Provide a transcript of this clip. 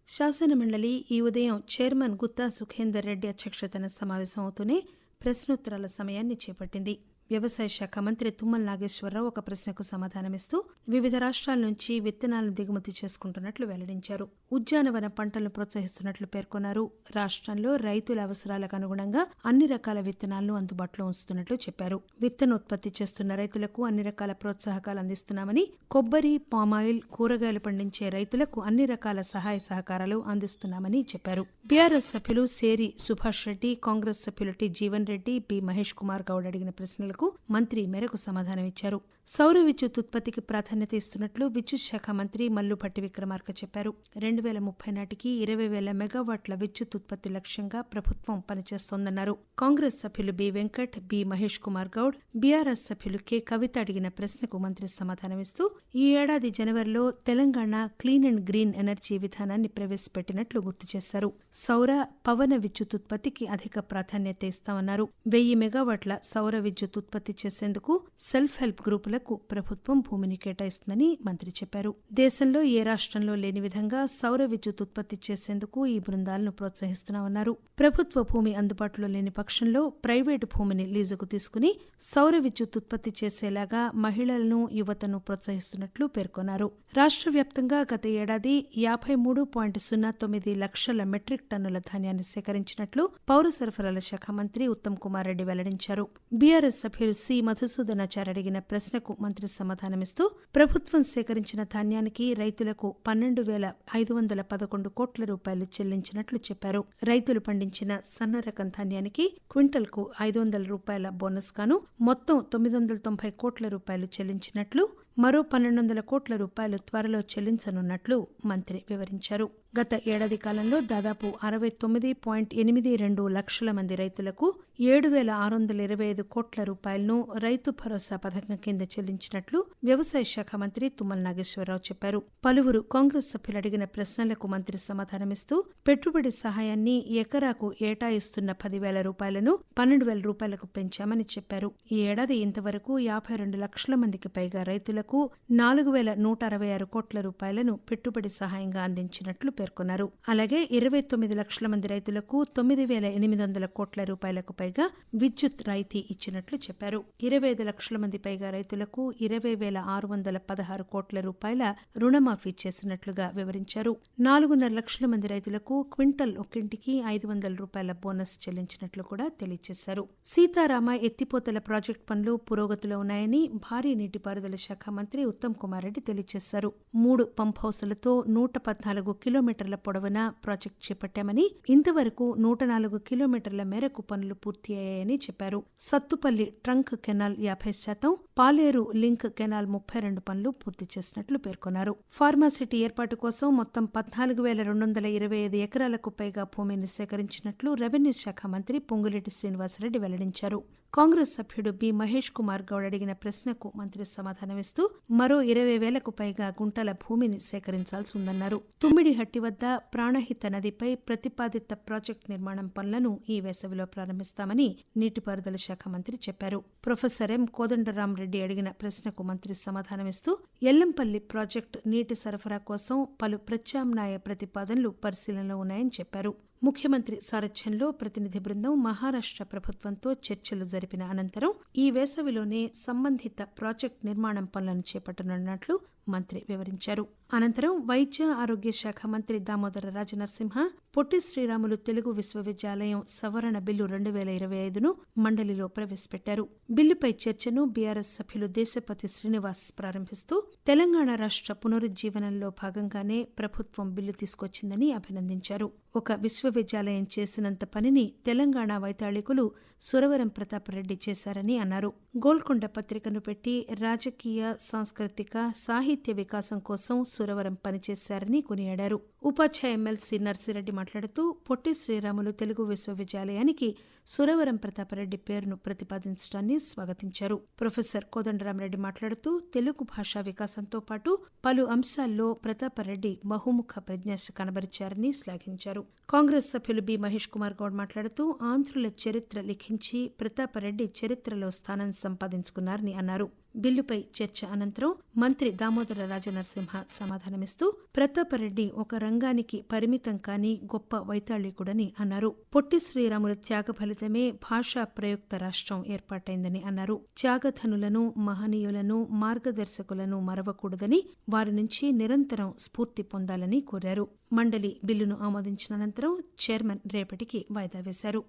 శాసనమండలి ఈ ఉదయం చైర్మన్ గుత్తా సుఖేందర్ రెడ్డి అధ్యక్షతన సమావేశం అవుతూనే ప్రశ్నోత్తరాల సమయాన్ని చేపట్టింది. వ్యవసాయ శాఖ మంత్రి తుమ్మల నాగేశ్వరరావు ఒక ప్రశ్నకు సమాధానమిస్తూ వివిధ రాష్ట్రాల నుంచి విత్తనాలను దిగుమతి చేసుకుంటున్నట్లు వెల్లడించారు. ఉద్యానవన పంటలను ప్రోత్సహిస్తున్నట్లు పేర్కొన్నారు. రాష్ట్రంలో రైతుల అవసరాలకు అనుగుణంగా అన్ని రకాల విత్తనాలను అందుబాటులో ఉంచుతున్నట్లు చెప్పారు. విత్తనోత్పత్తి చేస్తున్న రైతులకు అన్ని రకాల ప్రోత్సాహకాలు అందిస్తున్నామని, కొబ్బరి, పామాయిల్, కూరగాయలు పండించే రైతులకు అన్ని రకాల సహాయ సహకారాలు అందిస్తున్నామని చెప్పారు. బీఆర్ఎస్ సభ్యులు సేరి సుభాష్ రెడ్డి, కాంగ్రెస్ సభ్యులు టి జీవన్ రెడ్డి, బి మహేష్ కుమార్ గౌడ్ అడిగిన ప్రశ్నలకు మంత్రి మేరకు సమాధానమిచ్చారు. సౌర విద్యుత్ ఉత్పత్తికి ప్రాధాన్యత ఇస్తున్నట్లు విద్యుత్ శాఖ మంత్రి మల్లుభట్టి విక్రమార్క చెప్పారు. 2030 నాటికి 20,000 మెగావాట్ల విద్యుత్ ఉత్పత్తి లక్ష్యంగా ప్రభుత్వం పనిచేస్తోందన్నారు. కాంగ్రెస్ సభ్యులు బి వెంకట్, బి మహేష్ కుమార్ గౌడ్, బీఆర్ఎస్ సభ్యులు కె కవిత అడిగిన ప్రశ్నకు మంత్రి సమాధానమిస్తూ ఈ ఏడాది జనవరిలో Telangana clean and green energy విధానాన్ని ప్రవేశపెట్టినట్లు గుర్తు చేశారు. సౌర, పవన విద్యుత్ ఉత్పత్తికి అధిక ప్రాధాన్యత ఇస్తామన్నారు. 1000 మెగావాట్ల సౌర విద్యుత్ ఉత్పత్తి చేసేందుకు సెల్ఫ్ హెల్ప్ గ్రూపులకు ప్రభుత్వం భూమిని కేటాయిస్తుందని మంత్రి చెప్పారు. దేశంలో ఏ రాష్ట్రంలో లేని విధంగా సౌర విద్యుత్ ఉత్పత్తి చేసేందుకు ఈ బృందాలను ప్రోత్సహిస్తున్నామన్నారు. ప్రభుత్వ భూమి అందుబాటులో లేని పక్షంలో ప్రైవేటు భూమిని లీజుకు తీసుకుని సౌర విద్యుత్ ఉత్పత్తి చేసేలాగా మహిళలను, యువతను ప్రోత్సహిస్తున్నట్లు పేర్కొన్నారు. రాష్ట్ర వ్యాప్తంగా గత ఏడాది 53.09 లక్షల మెట్రిక్ టన్నుల ధాన్యాన్ని సేకరించినట్లు పౌర సరఫరాల శాఖ మంత్రి ఉత్తమ్ కుమార్ రెడ్డి వెల్లడించారు. బీఆర్ఎస్ సభ్యులు సి మధుసూదనాచారి అడిగిన ప్రశ్నకు మంత్రి సమాధానమిస్తూ ప్రభుత్వం సేకరించిన ధాన్యానికి రైతులకు 12,511 కోట్ల రూపాయలు చెల్లించినట్లు చెప్పారు. రైతులు పండించిన సన్న రకం ధాన్యానికి క్వింటల్కు 500 రూపాయల బోనస్ గాను మొత్తం 990 కోట్ల రూపాయలు చెల్లించినట్లు, మరో 1,200 కోట్ల రూపాయలు త్వరలో చెల్లించనున్నట్లు మంత్రి వివరించారు. గత ఏడాది కాలంలో దాదాపు 69.82 లక్షల మంది రైతులకు 7,625 కోట్ల రూపాయలను రైతు భరోసా పథకం కింద చెల్లించినట్లు వ్యవసాయ శాఖ మంత్రి తుమ్మల నాగేశ్వరరావు చెప్పారు. పలువురు కాంగ్రెస్ సభ్యులు అడిగిన ప్రశ్నలకు మంత్రి సమాధానమిస్తూ పెట్టుబడి సహాయాన్ని ఎకరాకు ఏటా ఇస్తున్న 10,000 రూపాయలను 12,000 రూపాయలకు పెంచామని చెప్పారు. ఈ ఏడాది ఇంతవరకు 52 లక్షల మందికి పైగా రైతులకు 4,166 కోట్ల రూపాయలను పెట్టుబడి సహాయంగా అందించినట్లు పేర్కొన్నారు. అలాగే 29 లక్షల మంది రైతులకు 9,800 కోట్ల రూపాయలకు పైగా విద్యుత్ రాయితీ ఇచ్చినట్లు చెప్పారు. 25 లక్షల మంది పైగా రైతులకు 20,616 కోట్ల రూపాయల రుణమాఫీ చేసినట్లుగా వివరించారు. 4.5 లక్షల మంది రైతులకు క్వింటల్ ఒక్కింటికి 500 రూపాయల బోనస్ చెల్లించినట్లు కూడా తెలియజేశారు. సీతారామ ఎత్తిపోతల ప్రాజెక్టు పనులు పురోగతిలో ఉన్నాయని భారీ నీటిపారుదల శాఖ మంత్రి ఉత్తమ్ కుమార్ రెడ్డి తెలియజేశారు. 3 పంప్ హౌసులతో 114 కిలోమీటర్ల పొడవున ప్రాజెక్టు చేపట్టామని, ఇంతవరకు 104 కిలోమీటర్ల మేరకు పనులు పూర్తి అయ్యాయని చెప్పారు. సత్తుపల్లి ట్రంక్ కెనాల్ 50%, పాలేరు లింక్ కెనాల్ 32 పనులు పూర్తి చేసినట్లు పేర్కొన్నారు. ఫార్మాసిటీ ఏర్పాటు కోసం మొత్తం 14,225 ఎకరాలకు పైగా భూమిని సేకరించినట్లు రెవెన్యూ శాఖ మంత్రి పొంగులేటి శ్రీనివాసరెడ్డి వెల్లడించారు. కాంగ్రెస్ సభ్యుడు బి మహేష్ కుమార్ గౌడ్ అడిగిన ప్రశ్నకు మంత్రి సమాధానమిస్తూ మరో 20,000కు పైగా గుంటల భూమిని సేకరించాల్సి ఉందన్నారు. తుమ్మిడిహట్టి వద్ద ప్రాణహిత నదిపై ప్రతిపాదిత ప్రాజెక్టు నిర్మాణం పనులను ఈ వేసవిలో ప్రారంభిస్తామని నీటిపారుదల శాఖ మంత్రి చెప్పారు. ప్రొఫెసర్ ఎం కోదండరాం రెడ్డి అడిగిన ప్రశ్నకు మంత్రి సమాధానమిస్తూ ఎల్లంపల్లి ప్రాజెక్టు నీటి సరఫరా కోసం పలు ప్రత్యామ్నాయ ప్రతిపాదనలు పరిశీలనలో ఉన్నాయని చెప్పారు. ముఖ్యమంత్రి సారథ్యంలో ప్రతినిధి బృందం మహారాష్ట్ర ప్రభుత్వంతో చర్చలు జరిపిన అనంతరం ఈ వేసవిలోనే సంబంధిత ప్రాజెక్టు నిర్మాణం పనులను చేపట్టనున్నట్లు మంత్రి వివరించారు. అనంతరం వైద్య ఆరోగ్య శాఖ మంత్రి దామోదర రాజనరసింహ పొట్టి శ్రీరాములు తెలుగు విశ్వవిద్యాలయం సవరణ బిల్లు 2025ను మండలిలో ప్రవేశపెట్టారు. బిల్లుపై చర్చను బీఆర్ఎస్ సభ్యులు దేశపతి శ్రీనివాస్ ప్రారంభిస్తూ తెలంగాణ రాష్ట్ర పునరుజ్జీవనంలో భాగంగానే ప్రభుత్వం బిల్లు తీసుకొచ్చిందని అభినందించారు. ఒక విశ్వవిద్యాలయం చేసినంత పనిని తెలంగాణ వైతాళికులు సురవరం ప్రతాపరెడ్డి చేశారని అన్నారు. గోల్కొండ పత్రికను పెట్టి రాజకీయ, సాంస్కృతిక, సాహిత్య వికాసం కోసం సురవరం పనిచేశారని కొనియాడారు. ఉపాధ్యాయ ఎమ్మెల్సీ నర్సిరెడ్డి మాట్లాడుతూ పొట్టి శ్రీరాములు తెలుగు విశ్వవిద్యాలయానికి సురవరం ప్రతాపరెడ్డి పేరును ప్రతిపాదించడాన్ని స్వాగతించారు. ప్రొఫెసర్ కోదండరామరెడ్డి మాట్లాడుతూ తెలుగు భాషా వికాసంతో పాటు పలు అంశాల్లో ప్రతాపరెడ్డి బహుముఖ ప్రజ్ఞ కనబరిచారని శ్లాఘించారు. కాంగ్రెస్ సభ్యులు బి మహేష్ కుమార్ గౌడ్ మాట్లాడుతూ ఆంధ్రుల చరిత్ర లిఖించి ప్రతాపరెడ్డి చరిత్రలో స్థానం సంపాదించుకున్నారని అన్నారు. బిల్లుపై చర్చ అనంతరం మంత్రి దామోదర రాజనరసింహ సమాధానమిస్తూ ప్రతాపరెడ్డి ఒక రంగానికి పరిమితం కాని గొప్ప వైతాళికుడని అన్నారు. పొట్టి శ్రీరాముల త్యాగ ఫలితమే భాషా ప్రయుక్త రాష్ట్రం ఏర్పాటైందని అన్నారు. త్యాగధనులను, మహనీయులను, మార్గదర్శకులను మరవకూడదని, వారి నుంచి నిరంతరం స్ఫూర్తి పొందాలని కోరారు. మండలి బిల్లును ఆమోదించిన అనంతరం చైర్మన్ రేపటికి వాయిదా వేశారు.